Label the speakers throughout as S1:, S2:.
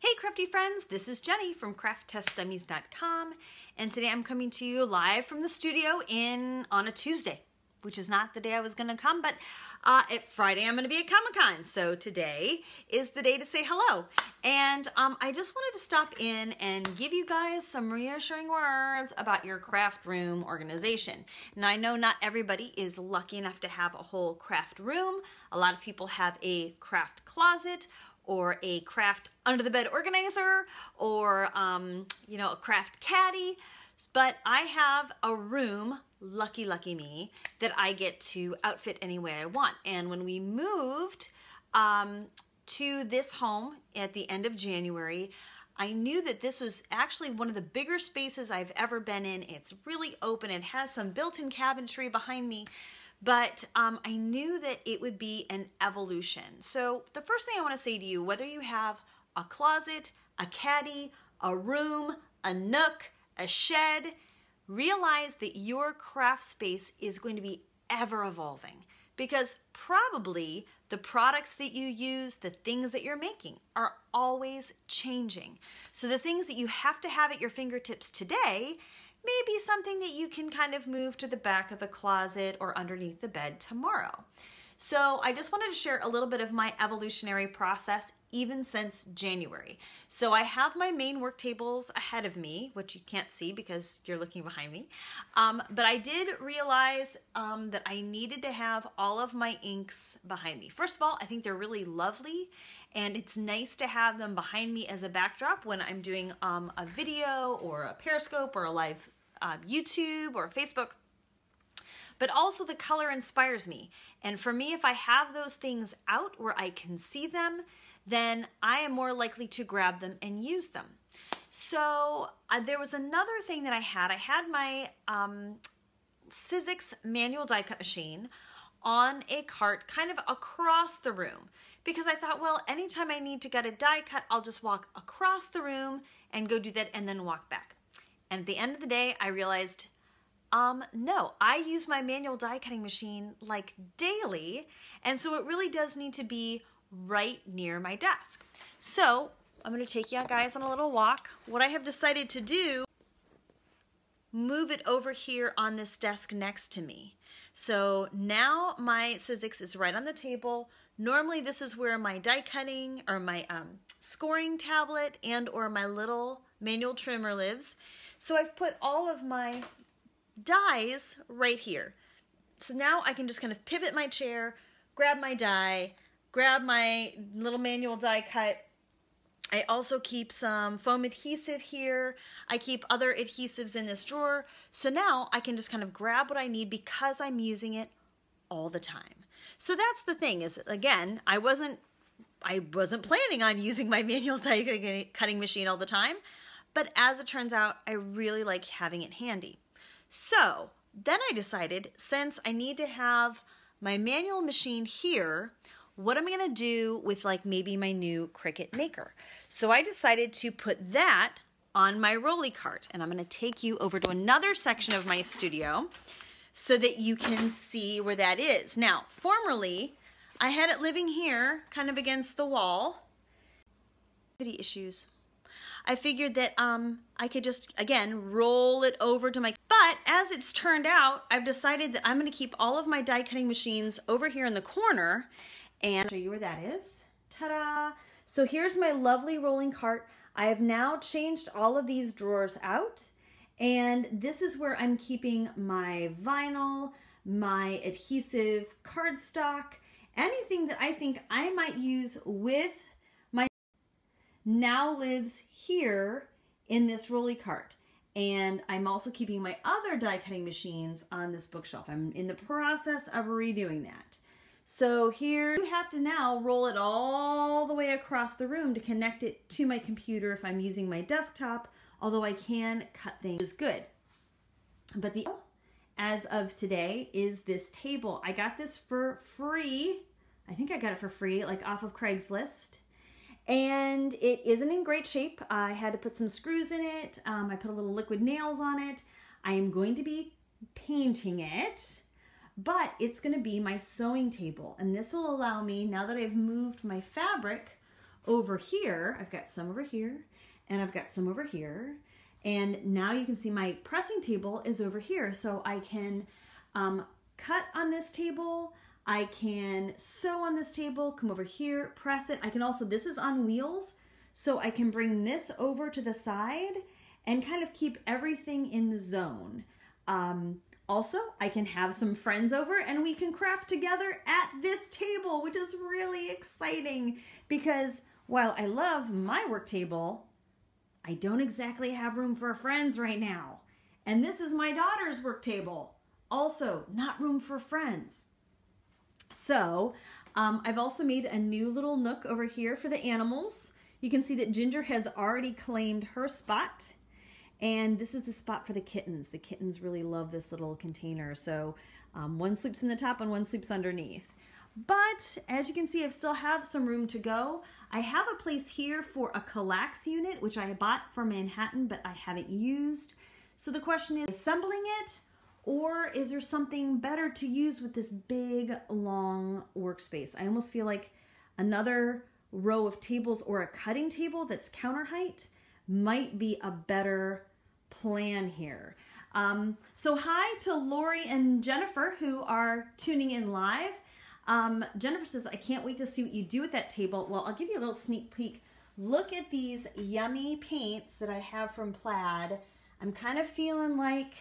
S1: Hey crafty friends, this is Jenny from crafttestdummies.com, and today I'm coming to you live from the studio on a Tuesday, which is not the day I was going to come, but Friday I'm going to be at Comic-Con, so today is the day to say hello. And I just wanted to stop in and give you guys some reassuring words about your craft room organization. Now I know not everybody is lucky enough to have a whole craft room. A lot of people have a craft closet, or a craft under the bed organizer, or a craft caddy. But I have a room, lucky me, that I get to outfit any way I want. And when we moved to this home at the end of January, I knew that this was actually one of the bigger spaces I've ever been in. It's really open. It has some built-in cabinetry behind me. But I knew that it would be an evolution. So the first thing I want to say to you, whether you have a closet, a caddy, a room, a nook, a shed, realize that your craft space is going to be ever evolving, because probably the products that you use, the things that you're making, are always changing. So the things that you have to have at your fingertips today may be something that you can kind of move to the back of the closet or underneath the bed tomorrow. So I just wanted to share a little bit of my evolutionary process even since January. So I have my main work tables ahead of me, which you can't see because you're looking behind me. But I did realize that I needed to have all of my inks behind me. First of all, I think they're really lovely, and it's nice to have them behind me as a backdrop when I'm doing a video or a Periscope or a live YouTube or Facebook. But also the color inspires me. And for me, if I have those things out where I can see them, then I am more likely to grab them and use them. So there was another thing that I had. I had my Sizzix manual die cut machine on a cart kind of across the room, because I thought, well, anytime I need to get a die cut, I'll just walk across the room and go do that and then walk back. And at the end of the day, I realized, no, I use my manual die cutting machine like daily, and so it really does need to be right near my desk. So I'm going to take you guys on a little walk. What I have decided to do, move it over here on this desk next to me. So now my Sizzix is right on the table. Normally this is where my die cutting or my scoring tablet and or my little manual trimmer lives. So I've put all of my dies right here. So now I can just kind of pivot my chair, grab my die, grab my little manual die cut. I also keep some foam adhesive here. I keep other adhesives in this drawer. So now I can just kind of grab what I need because I'm using it all the time. So that's the thing is, again, I wasn't planning on using my manual die cutting machine all the time, but as it turns out, I really like having it handy. So then I decided, since I need to have my manual machine here, what am I going to do with like maybe my new Cricut Maker? So I decided to put that on my rolly cart, and I'm going to take you over to another section of my studio so that you can see where that is. Now, formerly, I had it living here, kind of against the wall. Issues. I figured that I could just, again, roll it over to my, but as it's turned out, I've decided that I'm going to keep all of my die cutting machines over here in the corner, and I'll show you where that is. Ta-da! So here's my lovely rolling cart. I have now changed all of these drawers out, and this is where I'm keeping my vinyl, my adhesive cardstock, anything that I think I might use with my now lives here in this rolly cart. And I'm also keeping my other die cutting machines on this bookshelf. I'm in the process of redoing that. So here you have to now roll it all the way across the room to connect it to my computer if I'm using my desktop, although I can cut things, which is good. But the as of today is this table. I got this for free. I think I got it for free, like off of Craigslist. And it isn't in great shape. I had to put some screws in it. I put a little liquid nails on it. I am going to be painting it, but it's going to be my sewing table. And this will allow me, now that I've moved my fabric over here. I've got some over here and I've got some over here. And now you can see my pressing table is over here. So I can cut on this table. I can sew on this table, come over here, press it. I can also, this is on wheels, so I can bring this over to the side and kind of keep everything in the zone. Also, I can have some friends over and we can craft together at this table, which is really exciting because while I love my work table, I don't exactly have room for friends right now. And this is my daughter's work table. Also, not room for friends. So, I've also made a new little nook over here for the animals. You can see that Ginger has already claimed her spot. And this is the spot for the kittens. The kittens really love this little container. So, one sleeps in the top and one sleeps underneath. But, as you can see, I still have some room to go. I have a place here for a Kallax unit, which I bought from Manhattan, but I haven't used. So the question is, assembling it, or is there something better to use with this big, long workspace? I almost feel like another row of tables or a cutting table that's counter height might be a better plan here. So hi to Lori and Jennifer who are tuning in live. Jennifer says, I can't wait to see what you do with that table. Well, I'll give you a little sneak peek. Look at these yummy paints that I have from Plaid. I'm kind of feeling like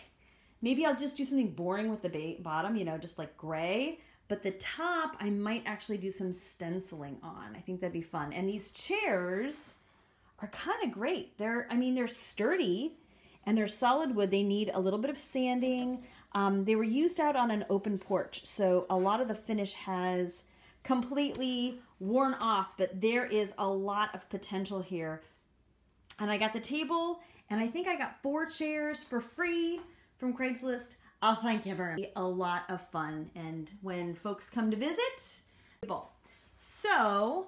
S1: maybe I'll just do something boring with the bottom, you know, just like gray. But the top, I might actually do some stenciling on. I think that'd be fun. And these chairs are kind of great. They're sturdy and they're solid wood. They need a little bit of sanding. They were used out on an open porch, so a lot of the finish has completely worn off, but there is a lot of potential here. And I got the table, and I think I got 4 chairs for free from Craigslist. Oh, thank you very much. A lot of fun, and when folks come to visit, so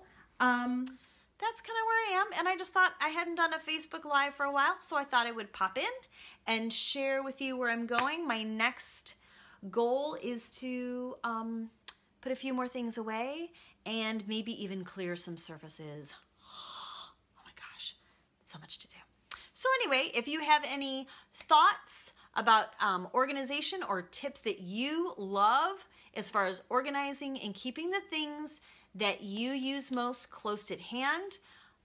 S1: that's kind of where I am, and I just thought I hadn't done a Facebook Live for a while, so I thought I would pop in and share with you where I'm going. My next goal is to put a few more things away and maybe even clear some surfaces. Oh my gosh, so much to do. So anyway, if you have any thoughts about organization or tips that you love as far as organizing and keeping the things that you use most close at hand,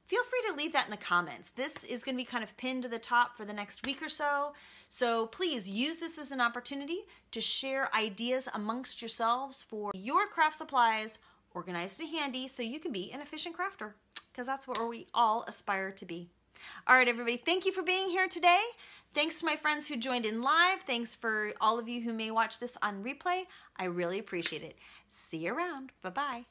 S1: feel free to leave that in the comments. This is going to be kind of pinned to the top for the next week or so. So please use this as an opportunity to share ideas amongst yourselves for your craft supplies organized and handy so you can be an efficient crafter, because that's what we all aspire to be. All right, everybody, thank you for being here today. Thanks to my friends who joined in live. Thanks for all of you who may watch this on replay. I really appreciate it. See you around. Bye-bye.